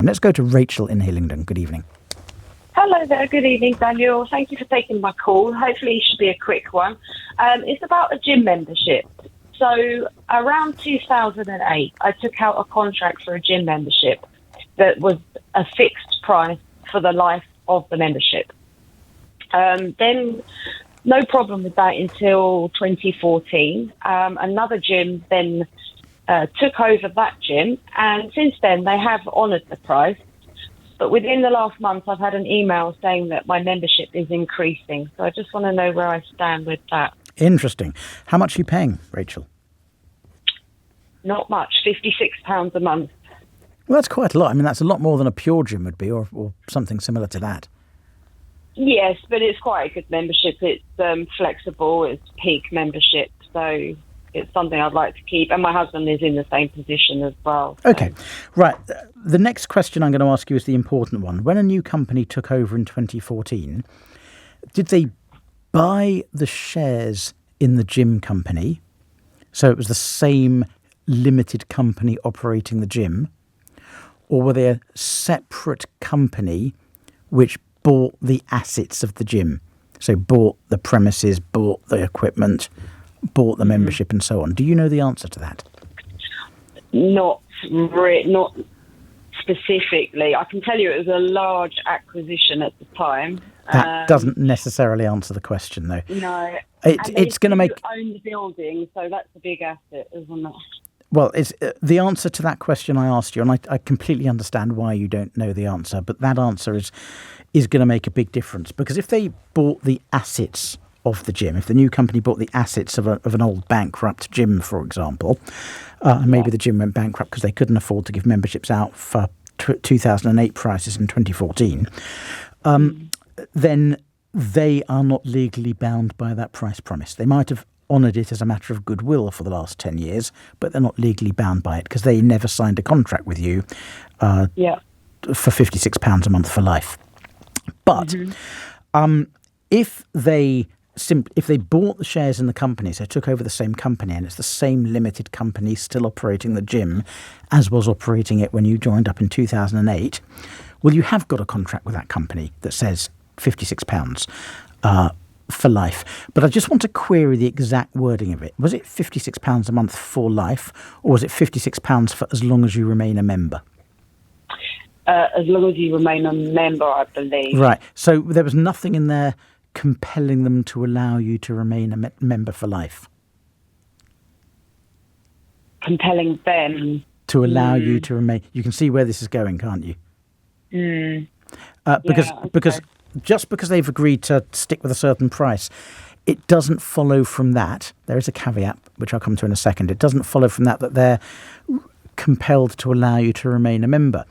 Let's go to Rachel in Hillingdon. Good evening. Hello there. Good evening, Daniel. Thank you for taking my call. Hopefully it should be a quick one. It's about a gym membership. So around 2008, I took out a contract for a gym membership that was a fixed price for the life of the membership. Then no problem with that until 2014. Another gym then took over that gym, and since then they have honoured the price. But within the last month, I've had an email saying that my membership is increasing. So I just want to know where I stand with that. Interesting. How much are you paying, Rachel? Not much, £56 a month. Well, that's quite a lot. I mean, that's a lot more than a pure gym would be, or something similar to that. Yes, but it's quite a good membership. It's flexible. It's peak membership. So it's something I'd like to keep. And my husband is in the same position as well. So. Okay, right. The next question I'm going to ask you is the important one. When a new company took over in 2014, did they buy the shares in the gym company? So it was the same limited company operating the gym? Or were they a separate company which bought the assets of the gym? So bought the premises, bought the equipment, bought the membership and so on. Do you know the answer to that? Not specifically. I can tell you it was a large acquisition at the time. That doesn't necessarily answer the question, though. No. It's going to make... own the building, so that's a big asset, isn't it? Well, it's the answer to that question I asked you, and I completely understand why you don't know the answer, but that answer is going to make a big difference. Because if they bought the assets of the gym, if the new company bought the assets of an old bankrupt gym, for example, and maybe the gym went bankrupt because they couldn't afford to give memberships out for 2008 prices in 2014, then they are not legally bound by that price promise. They might have honoured it as a matter of goodwill for the last 10 years, but they're not legally bound by it because they never signed a contract with you for £56 a month for life. But if they bought the shares in the company, so took over the same company, and it's the same limited company still operating the gym as was operating it when you joined up in 2008, well, you have got a contract with that company that says £56 for life. But I just want to query the exact wording of it. Was it £56 a month for life, or was it £56 for as long as you remain a member? As long as you remain a member, I believe. Right. So there was nothing in there compelling them to allow you to remain a member for life? Compelling them? To allow you to remain... You can see where this is going, can't you? Because just because they've agreed to stick with a certain price, it doesn't follow from that. There is a caveat, which I'll come to in a second. It doesn't follow from that they're compelled to allow you to remain a member.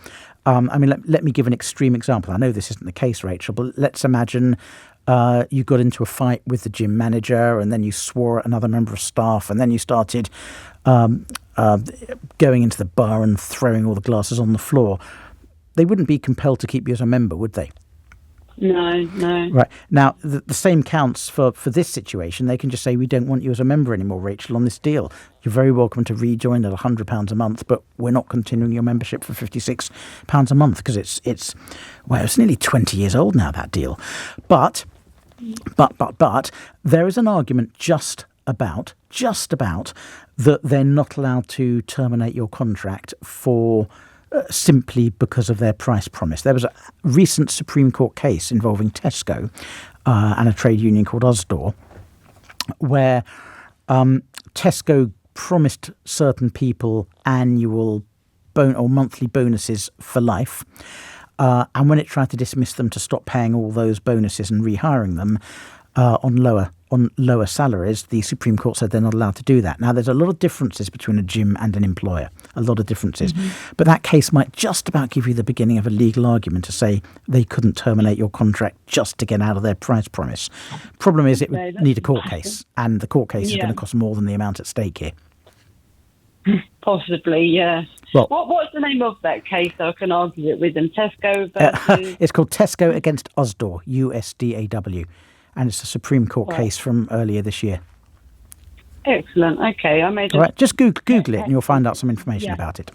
Let me give an extreme example. I know this isn't the case, Rachel, but let's imagine you got into a fight with the gym manager, and then you swore at another member of staff, and then you started going into the bar and throwing all the glasses on the floor. They wouldn't be compelled to keep you as a member, would they? No. Right. Now, the same counts for this situation. They can just say, we don't want you as a member anymore, Rachel, on this deal. You're very welcome to rejoin at £100 a month, but we're not continuing your membership for £56 a month because it's nearly 20 years old now, that deal. But there is an argument just about that they're not allowed to terminate your contract for... simply because of their price promise. There was a recent Supreme Court case involving Tesco and a trade union called Osdor, where Tesco promised certain people annual or monthly bonuses for life, and when it tried to dismiss them to stop paying all those bonuses and rehiring them on lower salaries, the Supreme Court said they're not allowed to do that. Now, there's a lot of differences between a gym and an employer, a lot of differences. But that case might just about give you the beginning of a legal argument to say they couldn't terminate your contract just to get out of their price promise. Problem is it would need a court case, and the court case is going to cost more than the amount at stake here. Possibly, yeah. Well, what's the name of that case so I can argue it with them? Tesco versus... It's called Tesco against Osdor, USDAW. And it's a Supreme Court case from earlier this year. Excellent. Okay, I made. All right, just Google it, and you'll find out some information about it.